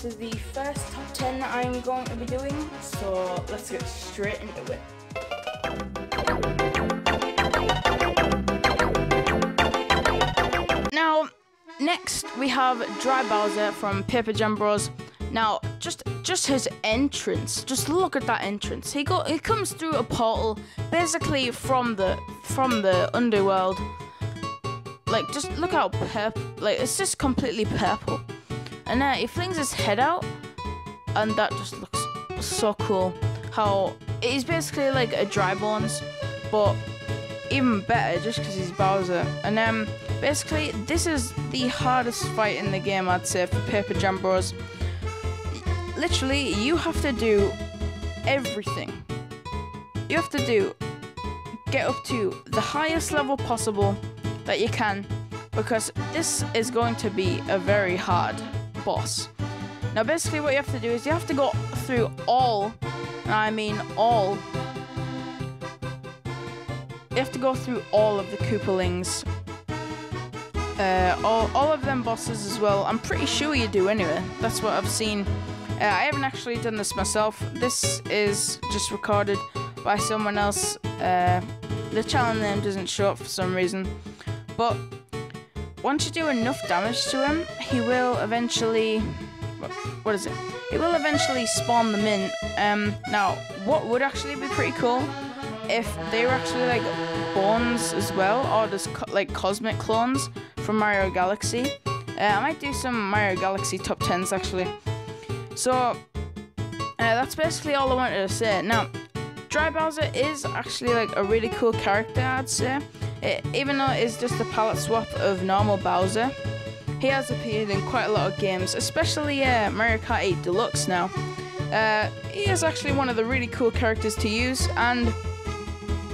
this is the first top 10 that I'm going to be doing, so let's get straight into it. Now, next we have Dry Bowser from Paper Jam Bros. Now, just his entrance. Just look at that entrance. He comes through a portal, basically from the underworld. Like, just look how purple. Like, it's just completely purple. And he flings his head out, and that just looks so cool. How he's basically like a Dry Bones, but even better just because he's Bowser. And basically, this is the hardest fight in the game, I'd say, for Paper Jam Bros. Literally, you have to do everything. You have to get up to the highest level possible that you can, because this is going to be a very hard boss. Now, basically, what you have to do is you have to go through all, and I mean all. You have to go through all of the Koopalings. All of them bosses as well. I'm pretty sure you do anyway. That's what I've seen. I haven't actually done this myself. This is just recorded by someone else. The channel name doesn't show up for some reason. But once you do enough damage to him, he will eventually... What is it? He will eventually spawn them in. Now, what would actually be pretty cool if they were actually like bones as well, or just like cosmic clones from Mario Galaxy. I might do some Mario Galaxy top 10s actually. So that's basically all I wanted to say. Now, Dry Bowser is actually like a really cool character, I'd say. Even though it's just a palette swap of normal Bowser, he has appeared in quite a lot of games, especially Mario Kart 8 Deluxe now. He is actually one of the really cool characters to use, and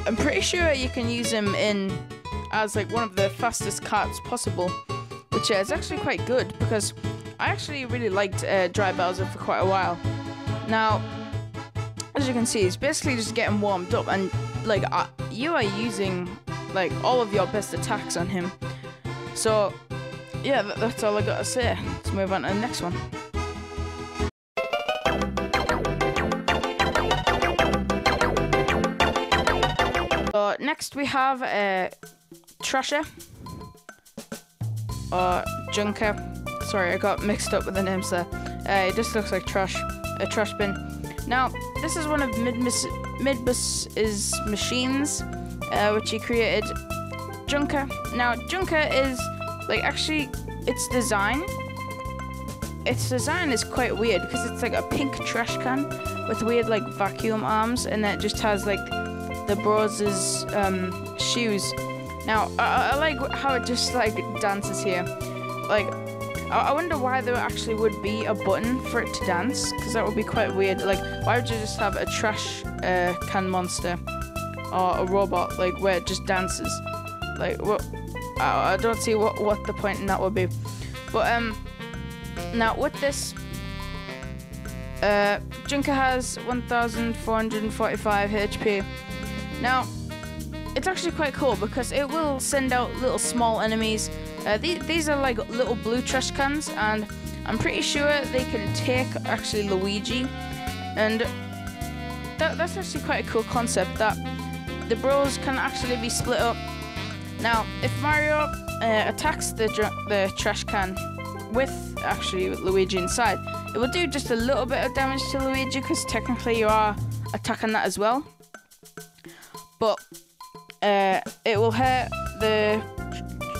I'm pretty sure you can use him in as like one of the fastest karts possible, which is actually quite good, because I actually really liked Dry Bowser for quite a while. Now, as you can see, he's basically just getting warmed up, and like you are using like all of your best attacks on him. So yeah, that's all I gotta say. Let's move on to the next one. So next we have Trasher or Junker. Sorry, I got mixed up with the names there. It just looks like trash, a trash bin. Now, this is one of Midbus's machines, which he created. Junker. Now, Junker is like actually its design is quite weird, because it's like a pink trash can with weird like vacuum arms, and it just has like the Bros' shoes. Now, I like how it just like dances here. Like, I wonder why there actually would be a button for it to dance, because that would be quite weird. Like, why would you just have a trash can monster or a robot like where it just dances? Like, what? I don't see what the point in that would be. But now with this, Junker has 1,445 HP. Now, it's actually quite cool because it will send out little small enemies. These are like little blue trash cans, and I'm pretty sure they can take actually Luigi, and that's actually quite a cool concept, that the Bros can actually be split up. Now, if Mario attacks the trash can with actually Luigi inside, it will do just a little bit of damage to Luigi, because technically you are attacking that as well. But it will hurt the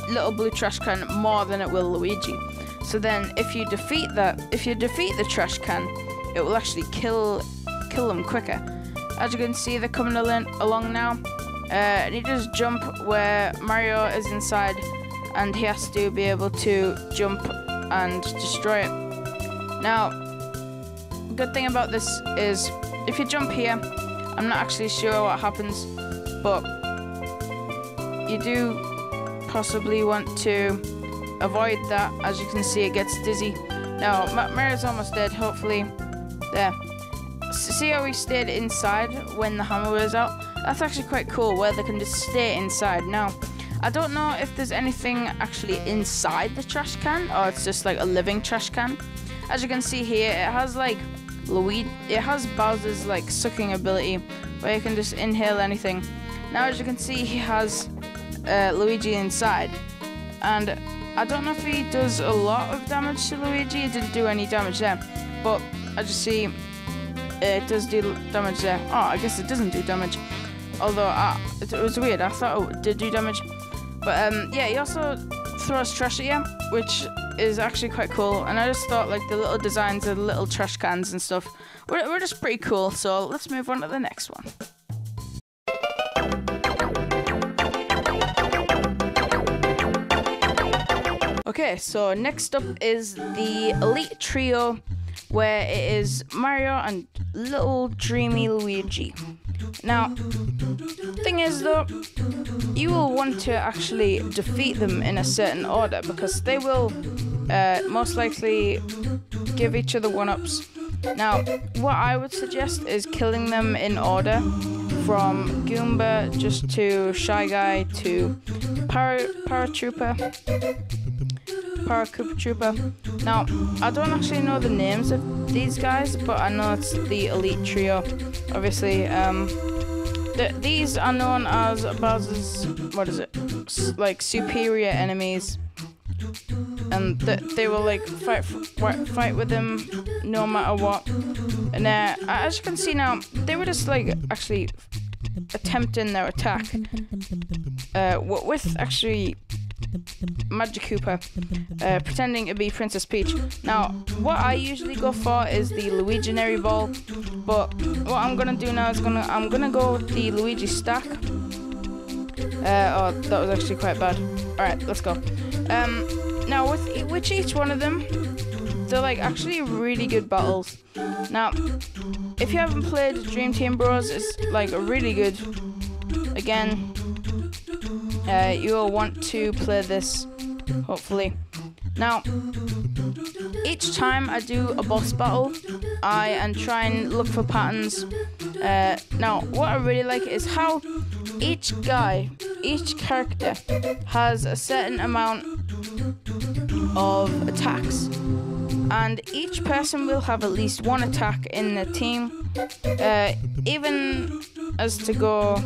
little blue trash can more than it will Luigi. So then, if you defeat the trash can, it will actually kill them quicker. As you can see, they're coming along now. And he does jump where Mario is inside, and he has to be able to jump and destroy it. Now, the good thing about this is, if you jump here, I'm not actually sure what happens, but you do possibly want to avoid that. As you can see, it gets dizzy. Now, Mario's almost dead, hopefully. There. See how he stayed inside when the hammer was out? That's actually quite cool, where they can just stay inside. Now, I don't know if there's anything actually inside the trash can, or it's just like a living trash can. as you can see here, it has like it has Bowser's like sucking ability, where you can just inhale anything. Now, as you can see, he has Luigi inside, and I don't know if he does a lot of damage to Luigi. It didn't do any damage there, but as you see, it does do damage there. Oh, I guess it doesn't do damage. Although it was weird. I thought it did do damage. But yeah, he also throws trash at you, which is actually quite cool. And I just thought like the little designs of the little trash cans and stuff were just pretty cool. So let's move on to the next one. Okay, so next up is the Elite Trio, where it is Mario and little dreamy Luigi. Now, thing is though, you will want to actually defeat them in a certain order, because they will most likely give each other one-ups. Now, what I would suggest is killing them in order, from Goomba just to Shy Guy to Paratrooper. Now, I don't actually know the names of these guys, but I know it's the Elite Trio. Obviously, these are known as Bowser's, like superior enemies, and they will like fight with him no matter what. And as you can see now, they were just like actually attempting their attack with actually Magic Koopa pretending to be Princess Peach. Now, what I usually go for is the Luiginary ball, but what I'm gonna do now is I'm gonna go with the Luigi stack. Oh, that was actually quite bad. All right, let's go. Now with each one of them, they're like actually really good battles. Now, if you haven't played Dream Team Bros, it's like a really good. Again, you will want to play this, hopefully. Now, each time I do a boss battle, I try and look for patterns. Now, what I really like is how each character has a certain amount of attacks, and each person will have at least one attack in the team, even as to go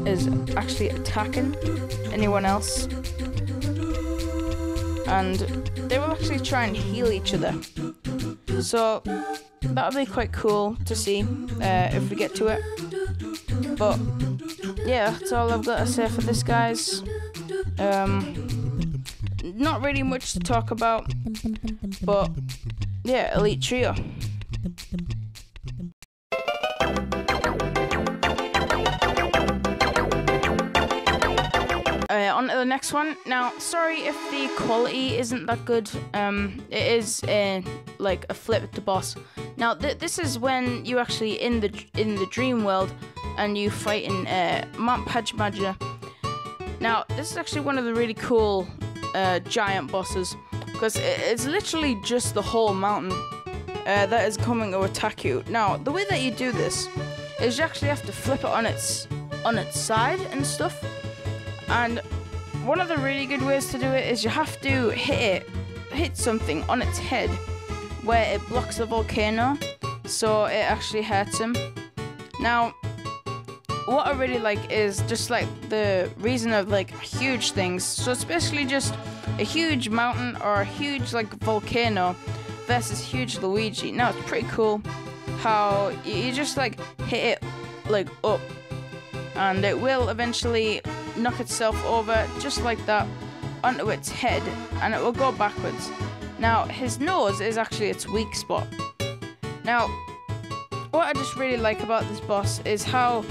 is actually attacking anyone else, and they will actually try and heal each other. So that'll be quite cool to see if we get to it. But yeah, that's all I've got to say for this, guys. Not really much to talk about, but yeah, Elite Trio. On to the next one. Now, sorry if the quality isn't that good. It is like a flip to boss. Now, this is when you actually in the dream world and you fight in Mount Pajmaja. Now, this is actually one of the really cool giant bosses, because it's literally just the whole mountain that is coming to attack you. Now, the way that you do this is you actually have to flip it on its side and stuff. And one of the really good ways to do it is you have to hit something on its head where it blocks the volcano, so it actually hurts him. Now, what I really like is just like the reason of like huge things. So it's basically just a huge mountain or a huge like volcano versus huge Luigi. Now, it's pretty cool how you just like hit it like up, and it will eventually knock itself over just like that onto its head, and it will go backwards. Now, his nose is actually its weak spot. Now, what I just really like about this boss is how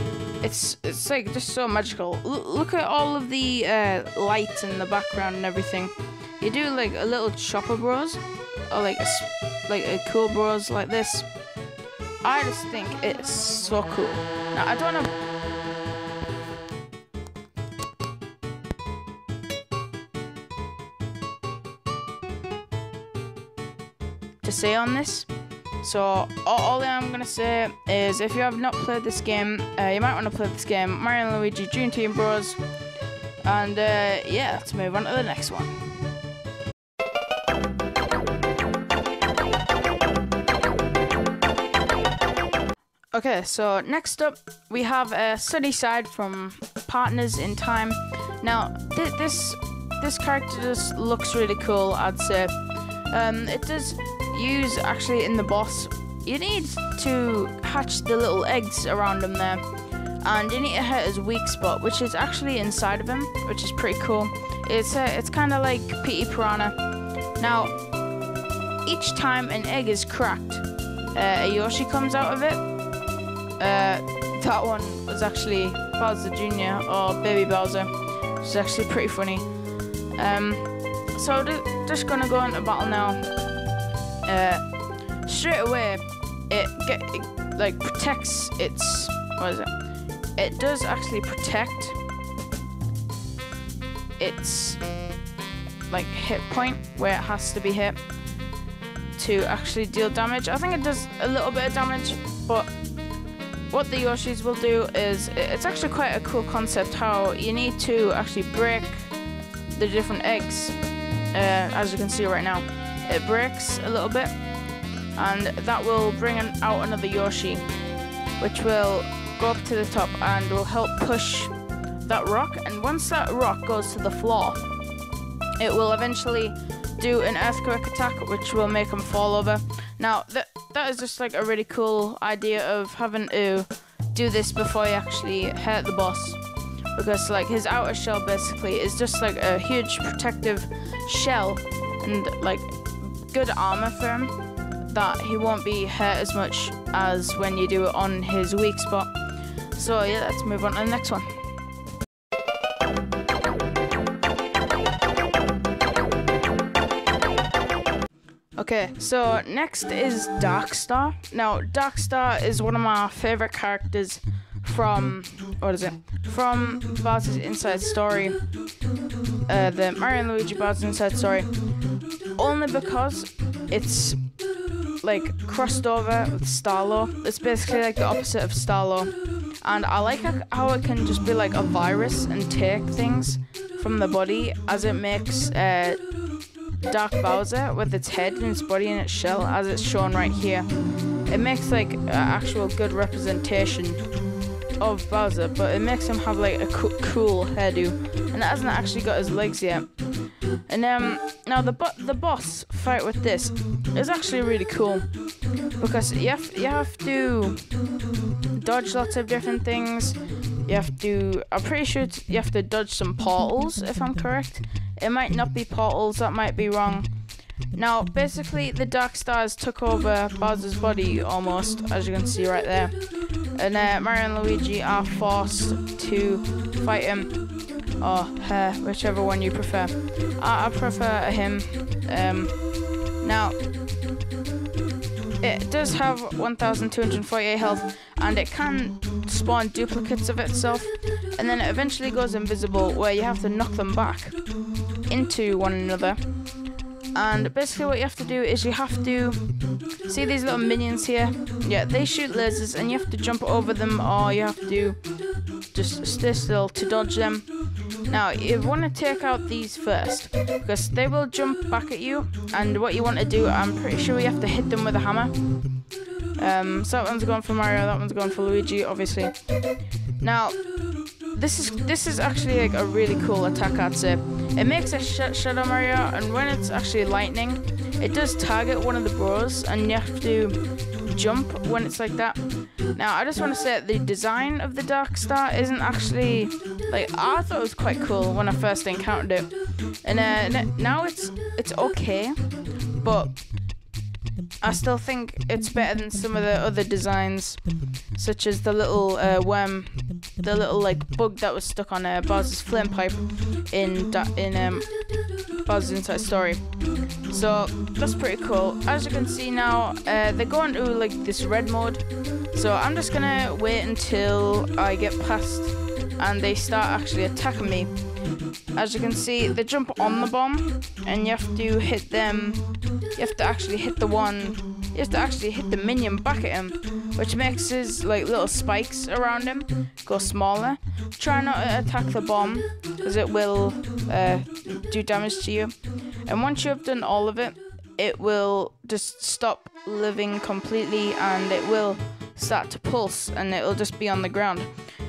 it's like just so magical. Look at all of the lights in the background and everything. You do like a little chopper bros, or like a cool bros like this. I just think it's so cool. Now, I don't know. To say on this, so all I'm gonna say is, if you have not played this game, you might want to play this game, Mario and Luigi Dream Team Bros. And yeah, let's move on to the next one. Okay, so next up we have Sunnyside from Partners in Time. Now this character just looks really cool, I'd say. It does use, actually, in the boss, you need to hatch the little eggs around him there, and you need to hit his weak spot, which is actually inside of him, which is pretty cool. It's kind of like PT Piranha. Now, each time an egg is cracked, a Yoshi comes out of it. That one was actually Bowser Jr. or Baby Bowser, which is actually pretty funny. So just gonna go into battle now. Straight away, it like protects its, what is it? It does actually protect its like hit point where it has to be hit to actually deal damage. I think it does a little bit of damage, but what the Yoshis will do is, it's actually quite a cool concept how you need to actually break the different eggs. As you can see right now, it breaks a little bit, and that will bring out another Yoshi, which will go up to the top and will help push that rock. And once that rock goes to the floor, it will eventually do an earthquake attack, which will make him fall over. Now that is just like a really cool idea of having to do this before you actually hurt the boss, because like his outer shell basically is just like a huge protective shell and like good armor for him, that he won't be hurt as much as when you do it on his weak spot. So yeah, let's move on to the next one. Okay, so next is Darkstar. Now, Darkstar is one of my favorite characters from, from Bowser's Inside Story, the Mario and Luigi Bowser's Inside Story, only because it's like crossed over with Starlo. It's basically like the opposite of Starlo, and I like how it can just be like a virus and take things from the body, as it makes Dark Bowser with its head and its body and its shell, as it's shown right here. It makes like an actual good representation of Bowser, but it makes him have like a cool hairdo, and it hasn't actually got his legs yet. And now the boss fight with this is actually really cool, because you have to dodge lots of different things. I'm pretty sure you have to dodge some portals, if I'm correct. It might not be portals, that might be wrong. Now, basically, the Dark Stars took over Bowser's body almost, as you can see right there. And Mario and Luigi are forced to fight him, or her, whichever one you prefer. I prefer him. Now, it does have 1,248 health, and it can spawn duplicates of itself, and then it eventually goes invisible, where you have to knock them back into one another. And basically what you have to do is you have to see these little minions here. Yeah, they shoot lasers, and you have to jump over them, or you have to just stay still to dodge them. Now, you want to take out these first, because they will jump back at you, and what you want to do, I'm pretty sure you have to hit them with a hammer. So that one's going for Mario, that one's going for Luigi, obviously. Now, this is actually like a really cool attack, I'd say. It makes a Shadow Mario, and when it's actually lightning, it does target one of the bros, and you have to jump when it's like that. Now, I just want to say the design of the Dark Star isn't actually, like, I thought it was quite cool when I first encountered it. And now it's okay, but I still think it's better than some of the other designs, such as the little worm, the little like bug that was stuck on Bowser's flame pipe in Bowser's Inside Story. So that's pretty cool. As you can see now, they go into like this red mode. So I'm just gonna wait until I get past and they start actually attacking me. As you can see, they jump on the bomb, and you have to hit them. You have to actually hit the one. You have to actually hit the minion back at him, which makes his like little spikes around him go smaller. Try not to attack the bomb, because it will do damage to you. And once you have done all of it, it will just stop living completely, and it will start to pulse, and it'll just be on the ground.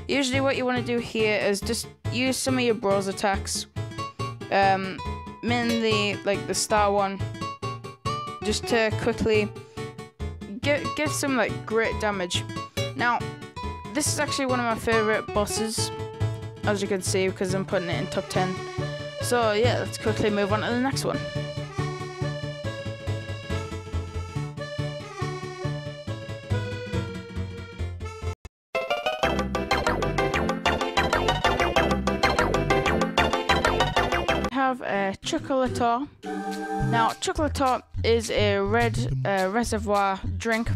Usually what you want to do here is just use some of your bros attacks, mainly like the star one, just to quickly give some like great damage. Now this is actually one of my favorite bosses, as you can see, because I'm putting it in top 10. So yeah, let's quickly move on to the next one. Have a Chocolator. Now Chocolator is a red reservoir drink,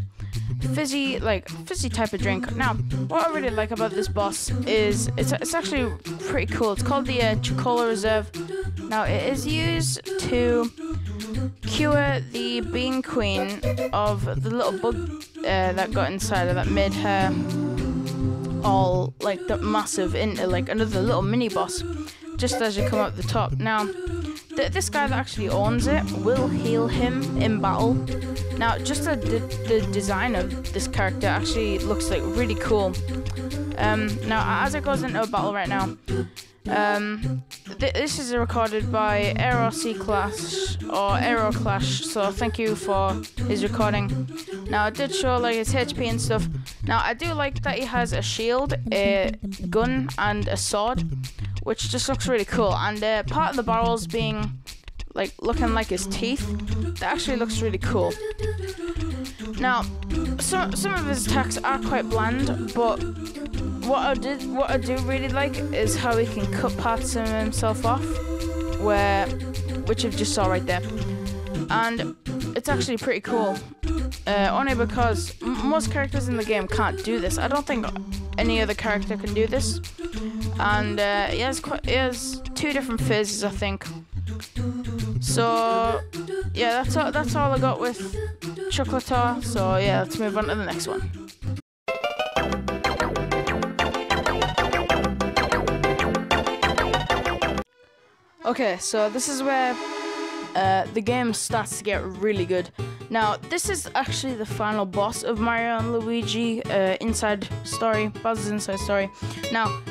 fizzy type of drink. Now what I really like about this boss is it's actually pretty cool. It's called the Chocola Reserve. Now it is used to cure the being queen of the little bug that got inside her, that made her all like the massive into like another little mini boss just as you come up the top. Now this guy that actually owns it will heal him in battle. Now just the design of this character actually looks like really cool. Now as it goes into a battle right now, this is recorded by Aero Clash, so thank you for his recording. Now it did show like his HP and stuff. Now I do like that he has a shield, a gun and a sword, which just looks really cool, and part of the barrels being like looking like his teeth. That actually looks really cool. Now some of his attacks are quite bland, but what I do really like is how he can cut parts of himself off, which you've just saw right there, and it's actually pretty cool. Only because most characters in the game can't do this. I don't think any other character can do this, and he has 2 different phases, I think. So yeah, that's all I got with Chocolator. So yeah, let's move on to the next one. Okay, so this is where the game starts to get really good. Now, this is actually the final boss of Mario and Luigi Inside Story, Bowser's Inside Story. Now,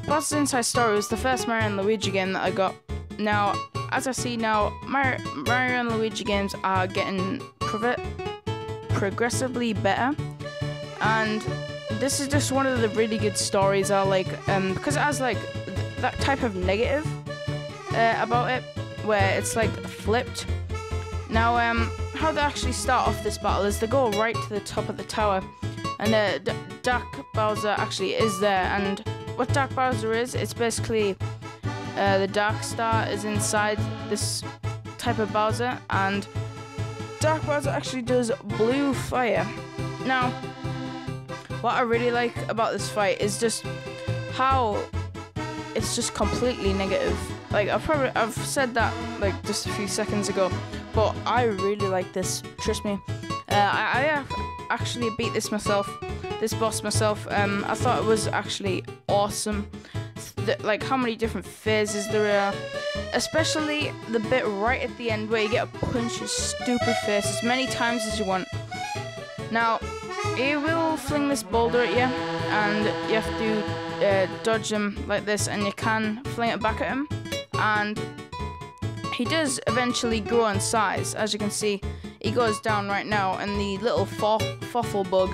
Bowser's Inside Story was the first Mario and Luigi game that I got. Now, as I see now, Mario and Luigi games are getting progressively better, and this is just one of the really good stories I like, because it has like that type of negative about it, where it's like flipped. Now how they actually start off this battle is they go right to the top of the tower, and Dark Bowser actually is there. And what Dark Bowser is, it's basically the Dark Star is inside this type of Bowser, and Dark Bowser actually does blue fire. Now what I really like about this fight is just how it's just completely negative. Like I've said that like just a few seconds ago, but I really like this. Trust me. I actually beat this boss myself. I thought it was actually awesome. Like how many different phases there are, especially the bit right at the end where you get to punch his stupid face as many times as you want. Now he will fling this boulder at you, and you have to dodge him like this, and you can fling it back at him, and he does eventually grow in size. As you can see, he goes down right now, and the little Foffle bug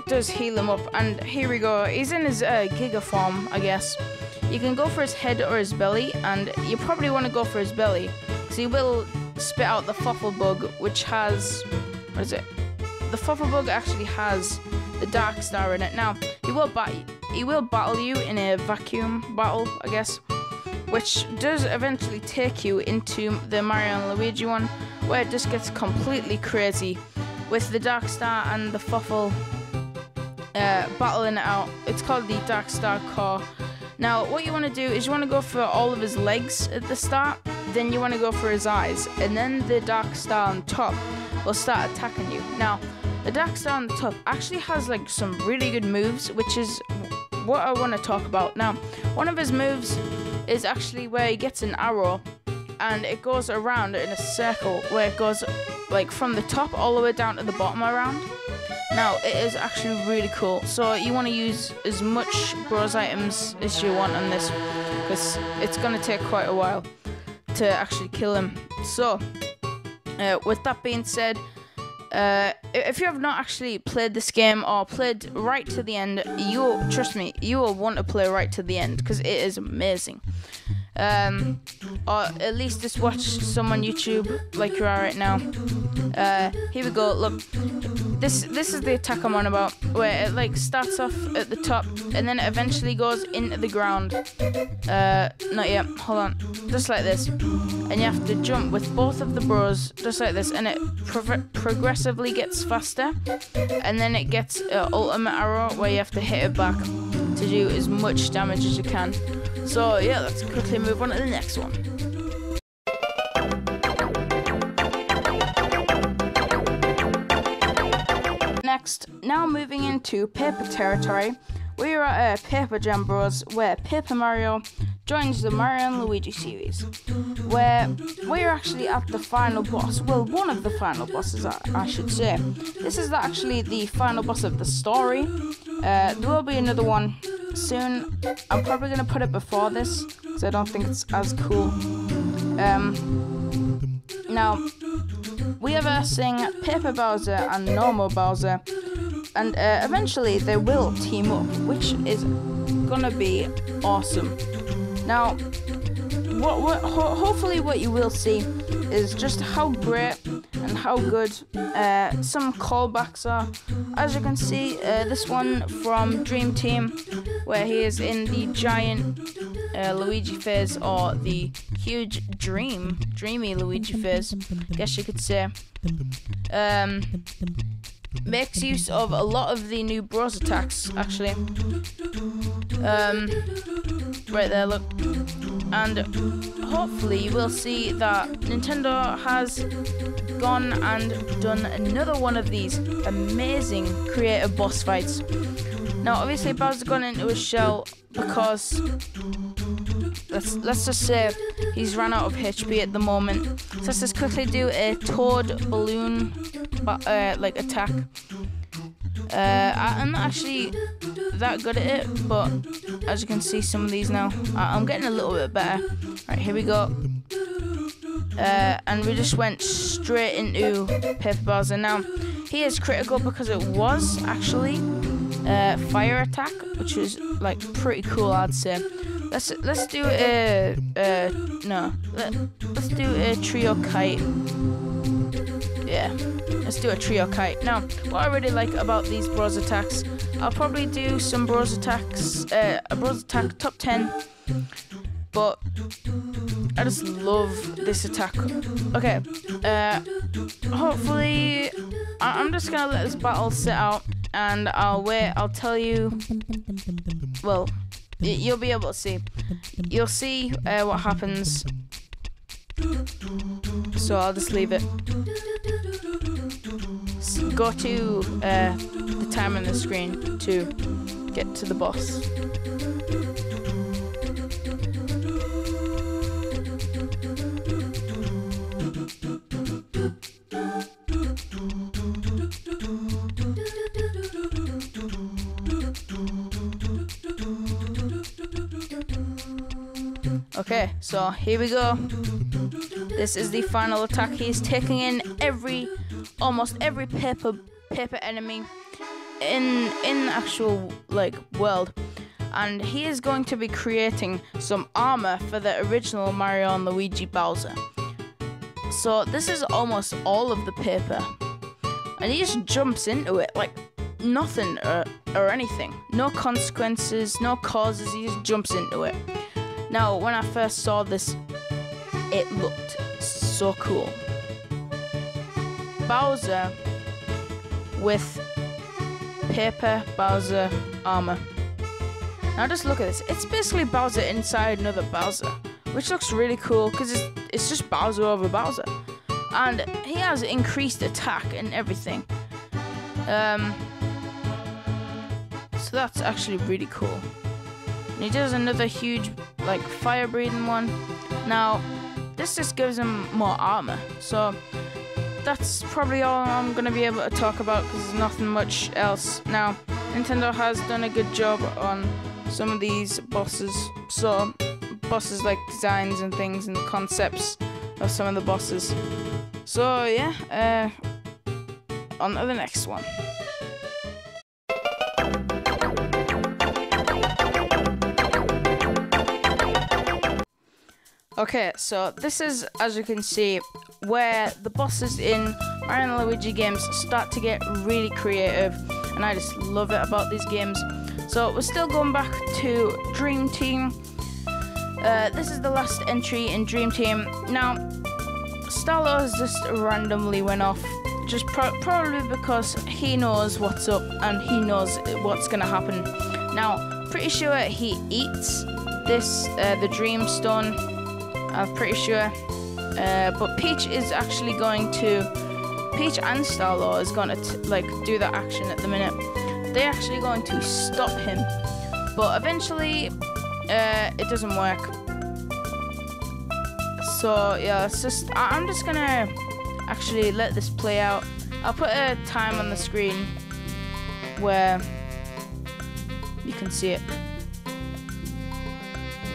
does heal him up. And here we go, he's in his Giga form, I guess. You can go for his head or his belly, and you probably want to go for his belly, because he will spit out the Foffle bug, which has, what is it? The Foffle bug actually has the Dark Star in it. Now he will battle you in a vacuum battle, I guess, which does eventually take you into the Mario and Luigi one, where it just gets completely crazy with the Dark Star and the Foffle battling it out. It's called the Dark Star Core. Now what you want to do is you want to go for all of his legs at the start, then you want to go for his eyes, and then the Dark Star on top will start attacking you. Now the Dark Star on the top actually has like some really good moves, which is what I want to talk about. Now one of his moves is actually where he gets an arrow, and it goes around in a circle, where it goes like from the top all the way down to the bottom around. Now, it is actually really cool. So you want to use as much bros items as you want on this, because it's going to take quite a while to actually kill him. So, with that being said, if you have not actually played this game or played right to the end, trust me, you will want to play right to the end, because it is amazing. Or at least just watch some on YouTube like you are right now. Here we go. Look, this is the attack I'm on about, where it like starts off at the top and then it eventually goes into the ground. Not yet. Hold on. Just like this, and you have to jump with both of the bros, just like this, and it progressively gets faster, and then it gets ultimate arrow where you have to hit it back to do as much damage as you can. So yeah, let's quickly move on to the next one. Next, now moving into Paper territory, we are at Paper Jam Bros, where Paper Mario joins the Mario and Luigi series, where we're actually at the final boss. Well, one of the final bosses, I should say. This is actually the final boss of the story. There will be another one soon. I'm probably going to put it before this, because I don't think it's as cool. Now, we are versing Paper Bowser and normal Bowser, and eventually they will team up, which is gonna be awesome. Now, hopefully what you will see is just how great and how good some callbacks are. As you can see, this one from Dream Team, where he is in the giant Luigi phase, or the huge dreamy Luigi phase, I guess you could say. Makes use of a lot of the new bros attacks, actually. Right there, look. And hopefully you will see that Nintendo has gone and done another one of these amazing creative boss fights. Now, obviously Bowser's gone into his shell because let's just say he's run out of HP at the moment. So let's just quickly do a Toad balloon like attack. I'm not actually that good at it, but as you can see, some of these now, I'm getting a little bit better. Right, here we go. And we just went straight into Paper Bowser. Now, he is critical because it was actually fire attack, which is like pretty cool, I'd say. Let's do let's do a trio kite. Yeah, let's do a trio kite. Now, what I really like about these bros attacks, I'll probably do some bros attacks, a bros attack top 10, but I just love this attack. Okay, hopefully, I'm just gonna let this battle sit out, and I'll tell you, well, you'll be able to see. You'll see what happens. So I'll just leave it. Go to the time on the screen to get to the boss. Okay, so here we go. This is the final attack. He's taking in almost every paper enemy in the actual like world, and he is going to be creating some armor for the original Mario and Luigi Bowser. So this is almost all of the paper, and he just jumps into it like nothing or anything. No consequences, no causes. He just jumps into it. Now, when I first saw this, it looked so cool. Bowser with Paper Bowser armor. Now just look at this. It's basically Bowser inside another Bowser, which looks really cool because it's just Bowser over Bowser. And he has increased attack and everything. So that's actually really cool. And he does another huge like fire breathing one. Now this just gives him more armor, so that's probably all I'm gonna be able to talk about because there's nothing much else. Now, Nintendo has done a good job on some of these bosses. So, bosses like designs and things and concepts of some of the bosses. So yeah, on to the next one. Okay, so this is, as you can see, where the bosses in Mario and Luigi games start to get really creative, and I just love it about these games. So we're still going back to Dream Team. This is the last entry in Dream Team. Now, Starlord just randomly went off, just probably because he knows what's up and he knows what's gonna happen. Now, pretty sure he eats this, the Dream Stone. I'm pretty sure. But Peach is actually going to... Peach and Starlord is going to do that action at the minute. They're actually going to stop him. But eventually, it doesn't work. So, yeah, it's just... I'm just going to actually let this play out. I'll put a time on the screen where you can see it.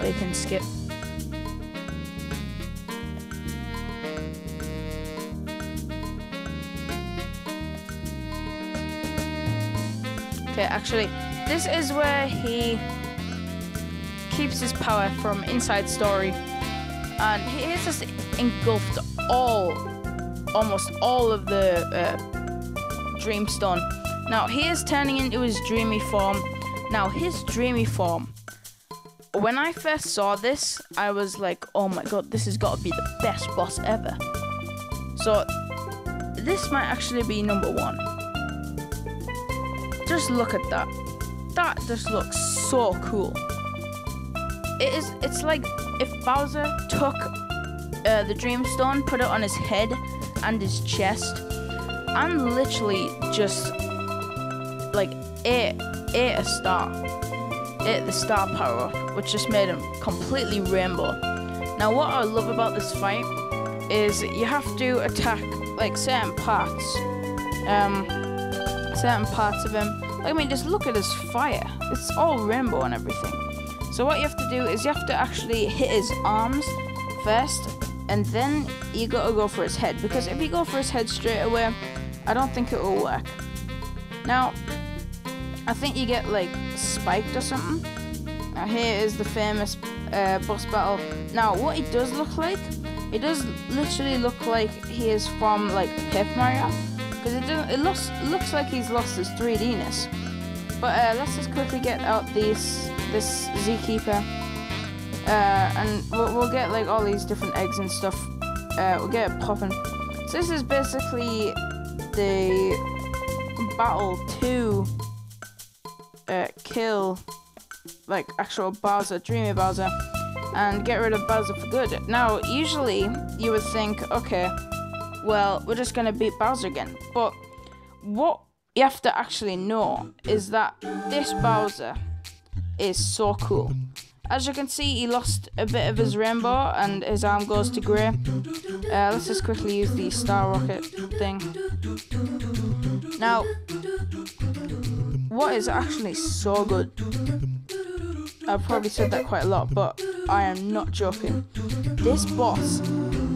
Or you can skip. Okay, actually, this is where he keeps his power from Inside Story, and he has just engulfed almost all of the Dreamstone. Now, he is turning into his dreamy form. Now, his dreamy form, when I first saw this, I was like, oh my god, this has got to be the best boss ever. So, this might actually be number 1. Just look at that. That just looks so cool. It's like if Bowser took the Dreamstone, put it on his head and his chest, and literally just like ate a star. Ate the star power up, which just made him completely rainbow. Now, what I love about this fight is you have to attack like certain parts of him. Like, I mean, just look at his fire. It's all rainbow and everything. So what you have to do is you have to actually hit his arms first, and then you gotta go for his head. Because if you go for his head straight away, I don't think it will work. Now, I think you get like spiked or something. Now here is the famous boss battle. Now, what he does look like, it does literally look like he is from like Paper Mario. Because it looks like he's lost his 3D-ness. But let's just quickly get out this Zkeeper. And we'll get like all these different eggs and stuff. We'll get it popping. So this is basically the battle to kill like actual Bowser, Dreamy Bowser, and get rid of Bowser for good. Now, usually you would think, okay, well, we're just gonna beat Bowser again. But what you have to actually know is that this Bowser is so cool. As you can see, he lost a bit of his rainbow and his arm goes to grey. Let's just quickly use the Star Rocket thing. Now, what is actually so good, I've probably said that quite a lot, but I am not joking. This boss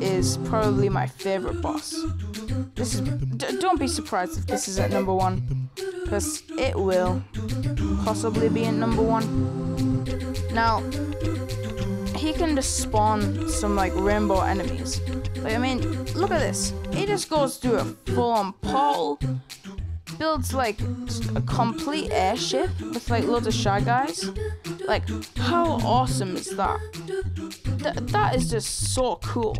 is probably my favourite boss. This is don't be surprised if this is at number 1, because it will possibly be in number 1. Now, he can just spawn some like rainbow enemies. Like, I mean, look at this. He just goes through a full-on portal, builds like just a complete airship with like loads of Shy Guys. Like, how awesome is that? That is just so cool.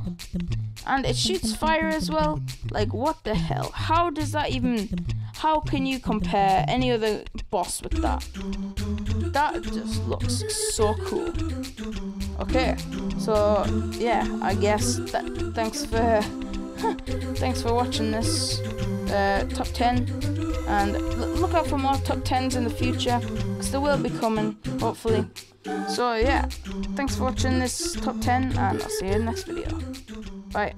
And it shoots fire as well. Like, what the hell? How does that even... How can you compare any other boss with that? That just looks so cool. Okay, so yeah, I guess thanks for watching this top 10, and look out for more top 10s in the future, because they will be coming, hopefully. So yeah, thanks for watching this top 10, and I'll see you in the next video. Bye.